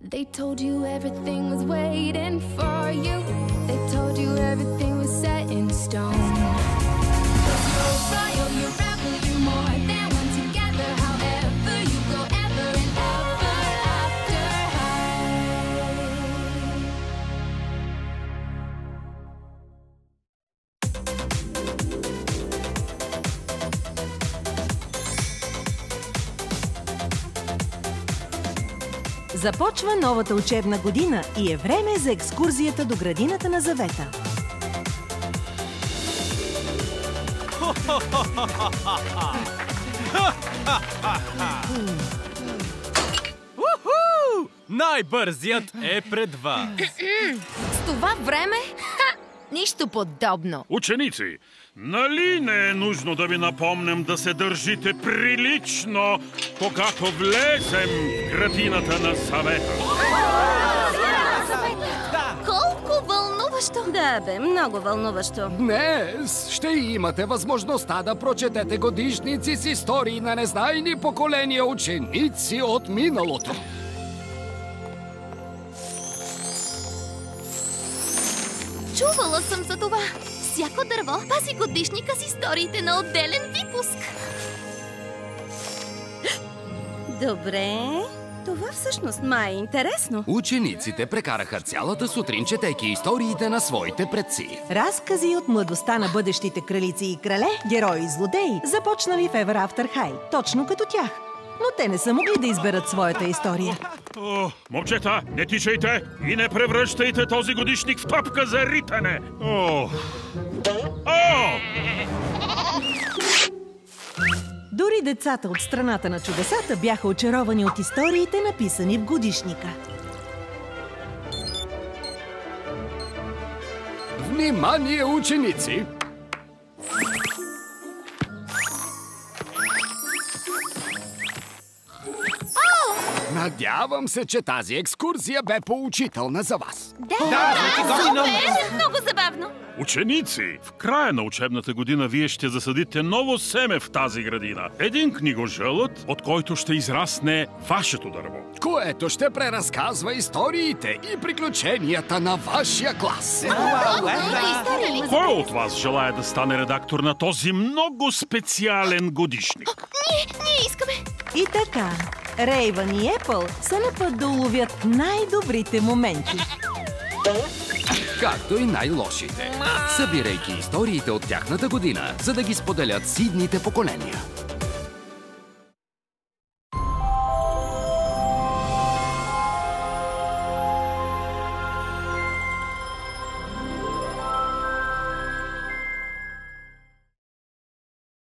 They told you everything was waiting for you. They told you everything was set in stone. You're royal, you're rebel, you're more than one together. However you go, ever and ever after high. Започва новата учебна година и е време за екскурзията до градината на Завета. Най-бързият е пред вас! С това време? Нищо подобно! Ученици, нали не е нужно да ви напомням да се държите прилично, когато влезем в градината на Завета? Колко вълнуващо! Да, бе, много вълнуващо. Днес ще имате възможността да прочетете годишници с истории на незнайни поколения ученици от миналото. Чувала съм за това. Всяко дърво пази годишника с историите на отделен випуск. Добре, това всъщност май е интересно. Учениците прекараха цялата сутрин, четейки историите на своите предци. Разкази от младостта на бъдещите кралици и крале, герои и злодеи, започнали в Ever After High, точно като тях. Но те не са могли да изберат своята история. О, момчета, не тичайте и не превръщайте този годишник в топка за ритане! О! Дори децата от страната на чудесата бяха очаровани от историите, написани в годишника. Внимание, ученици! Надявам се, че тази екскурзия бе поучителна за вас. Много забавно! Ученици, в края на учебната година вие ще засадите ново семе в тази градина. Един книгожълът, от който ще израсне вашето дърво. Което ще преразказва историите и приключенията на вашия клас. Кой от вас желая да стане редактор на този много специален годишник? Ние искаме! И така, Рейвън и Епъл са на път да уловят най-добрите моменти. Както и най-лошите, събирайки историите от тяхната година, за да ги споделят с идните поколения.